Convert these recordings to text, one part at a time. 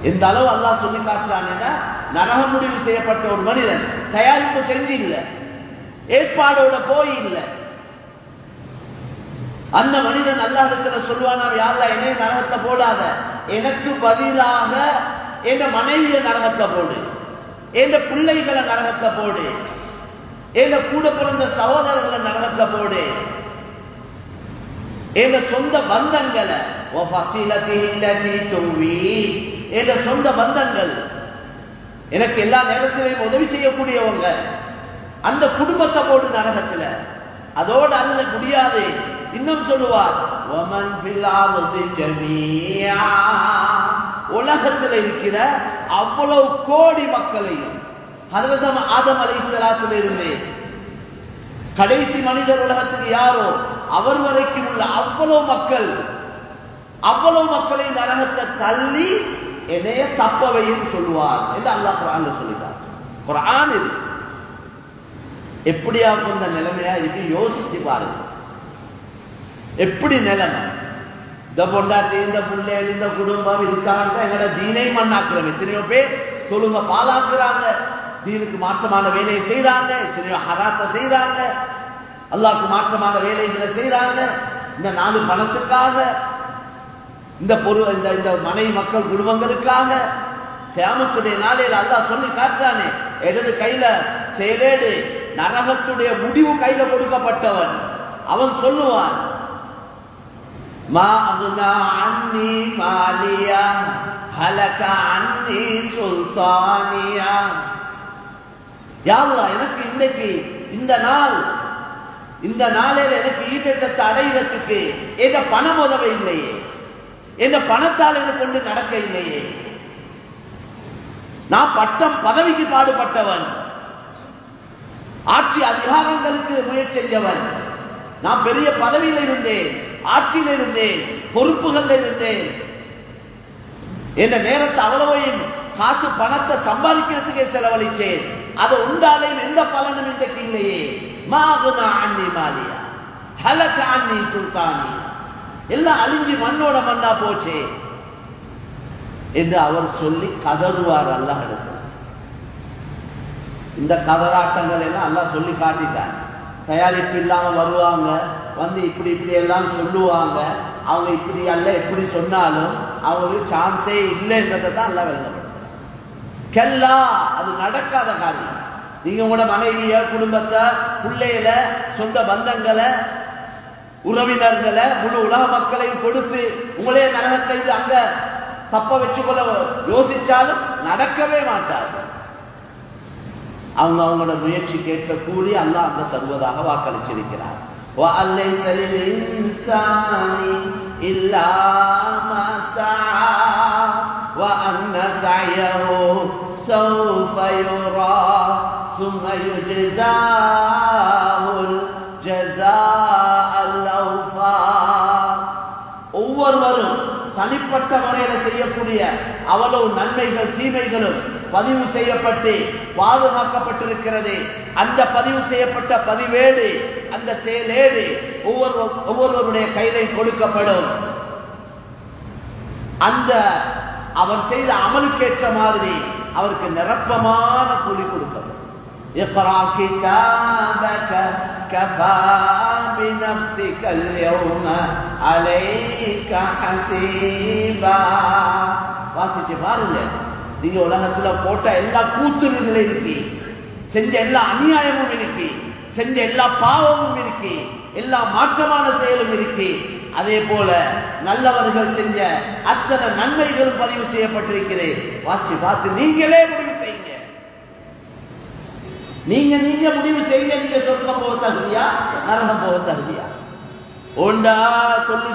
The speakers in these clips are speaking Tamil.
எந்த அளவு அல்லாஹ் சொல்லி காட்டுறான்னா, நரகம் முடிவு செய்யப்பட்ட ஒரு மனிதன் தயாரிப்பு செஞ்சு இல்லை, ஏற்பாடோட போய் இல்லை, அந்த மனிதன் அல்லாஹ் இடத்துல சொல்லுவானா, யா அல்லாஹ் என்னைய நரகத்தை போடாத, எனக்கு பதிலாக என் மனைவிய நரகத்தை போடு, என் பிள்ளைகளை நரகத்தை போடு, என் கூட பிறந்த சகோதரர்களை நரகத்தை போடு, என் சொந்த பந்தங்களை என் சொந்த பந்தங்கள், எனக்கு எல்லா நேரத்திலையும் உதவி செய்யக்கூடியவங்க, அந்த குடும்பத்தை போடு நரகத்துல. அதோடு அல்ல முடியாது, இன்னும் சொல்லுவார், உலகத்தில் இருக்கிற அவ்வளவு கோடி மக்களையும், ஹஜ்ரத் ஆதம் அலைஹிஸ்ஸலாத்துல இருந்து கடைசி மனிதர் உலகத்துக்கு யாரோ அவர் வரைக்கும் உள்ள அவ்வளவு மக்களை நரகத்தை தள்ளி என்னைய தப்பவையும் சொல்லுவார் என்று அல்லாஹ் குர்ஆன்ல சொல்லிட்டார். குர்ஆன் இது எப்படியா இந்த நிலைமையா இருக்கு யோசிச்சு பாருங்க. எப்படி நிலைமை, இந்த பொண்டாட்டி, இந்த பிள்ளைகள், இந்த குடும்பம், இதுக்காக எங்களோட தீனை மண்ணாக்குறோம். எத்தனையோ பேர் தொழுக பாலாக்குறாங்க, தீனுக்கு மாற்றமான வேலையை செய்யறாங்க, எத்தனையோ ஹராத்தை செய்யறாங்க, அல்லாஹ்க்கு மாற்றமான வேலைகளை செய்யறாங்க. இந்த 4 பணத்துக்காக, இந்த பொருள், இந்த மனை மக்கள் குடும்பங்களுக்காக கியாமத்துடைய நாளையில் அல்லாஹ் சொல்லி காட்டுறானே, இடது கையில சேலேடு, நரகத்துடைய முடிவு கையில கொடுக்கப்பட்டவன். அவன் சொல்லுவான், மா அகுனா அன்னி மாலியா ஹலக அன்னி சுல்தானியா. யா அல்லாஹ், எனக்கு இன்றைக்கு இந்த நாளில் எனக்கு ஈட்டத்தை அடைகிறதுக்கு எந்த பணம் உதவ இல்லையே, எந்த பணத்தால் எனக்கு கொண்டு நடக்க இல்லையே, நான் பட்டம் பதவிக்கு பாடுபட்டவன், ஆட்சி அதிகாரங்களுக்கு முயற்சி செஞ்சவன், நான் பெரிய பதவியில் இருந்தேன், ஆட்சியில் இருந்தேன், பொறுப்புகள் இருந்தேன், என்ற நேரத்தை அவ்வளவையும் காசு பணத்தை சம்பாதிக்கிறதுக்கே செலவழிச்சேன், அது உண்டாலையும் எந்த பலனும் இன்றைக்கு இல்லையே. மாகுனா அன்னி மாலியா ஹலக அன்னி சுல்தானி, எல்லாம் அழிஞ்சு மண்ணோட மண்ணா போச்சே என்று அவர் சொல்லி கதறுவார் அல்லாஹ் எடுத்து. இந்த கதராட்டங்கள் எல்லாம் அல்லாஹ் சொல்லி காட்டிட்டாங்க. தயாரிப்பு இல்லாம வருவாங்க, வந்து இப்படி எல்லாம் சொல்லுவாங்க. அவங்க இப்படி அல்ல எப்படி சொன்னாலும் அவங்களுக்கு சான்ஸே இல்லைன்றதை தான் அல்லாஹ் விளங்கப்படுத்த. கல்லா, அது நடக்காத காரியம். நீங்க உங்களோட மனைவிய, குடும்பத்தை, பிள்ளையில, சொந்த பந்தங்களை, உறவினர்களை, முழு உலக மக்களையும் கொடுத்து உங்களே நரகத்தை அங்க தப்ப வச்சுக்கொள்ள யோசிச்சாலும் நடக்கவே மாட்டார்கள். அவங்களோட முயற்சி கேட்க கூலி அல்லாஹ் அங்க தருவதாக வாக்களிச்சிருக்கிறார். وَأَلَّيْسَ لِلْإِنسَانِ إِلَّا مَا سَعَى وَأَنَّ سَعْيَهُ سَوْفَ يُرَى ثُمَّ يُجْزَاهُ الْجَزَاءَ الْأَوْفَى. ஒவ்வொருவரும் தனிப்பட்ட முறையில் செய்யக்கூடிய அவ்வளவு நன்மைகள் தீமைகளும் பதிவு செய்யப்பட்டு பாதுகாக்கப்பட்டிருக்கிறது. அந்த பதிவு செய்யப்பட்ட பதிவேடு, அந்த செயலேடு ஒவ்வொருவருடைய கையிலே கொடுக்கப்படும். அந்த அவர் செய்த அமலுக்கேற்ற மாதிரி அவருக்கு நிரப்பமான கூலி கொடுக்கப்படும். اقرأ كتابك كفى بنفسك اليوم عليك حسيبا. வாசிச்சு பாருங்க. நீங்க உலகத்துல போட்ட எல்லா கூத்துணிகள் இருக்கு, செஞ்ச எல்லா அநியாயமும் இருக்கு, செஞ்ச எல்லா பாவமும் இருக்கு, எல்லா மாற்றமான செயலும் இருக்கு. அதே போல நல்லவர்கள் செஞ்ச அத்தனை நன்மைகள் பதிவு செய்யப்பட்டிருக்கிறது. வாசிச்சு பார்த்து நீங்களே முடிவு செய்யுங்க. நீங்க முடிவு செய்ய, நீங்க சொர்க்கம் போக தகுதியா, நரகம் போக தகுதியா? ஒண்டா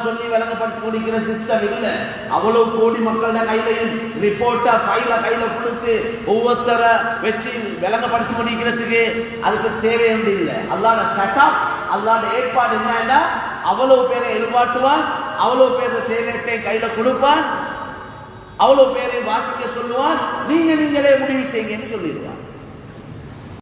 சொல்லி விளங்கப்படுத்தி முடிக்கிற சிஸ்டம் இல்ல. அவ்வளவு கோடி மக்களோட கையிலையும் ரிப்போர்ட்டா ஃபைல கையில கொடுத்து ஒவ்வொருத்தர வச்சு விளங்கப்படுத்தி முடிக்கிறதுக்கு அதுக்கு தேவை ஒன்று இல்லை. அல்லாஹ்வோட செட்டப், அல்லாஹ்வோட ஏற்பாடு என்னன்னா, அவ்வளவு பேரை எழுப்பாட்டுவான், அவ்வளவு பேரை செயலட்டை கையில கொடுப்பான், அவ்வளவு பேரை வாசிக்க சொல்லுவான், நீங்களே முடிவு செய்யுங்கன்னு சொல்லிடுவான்.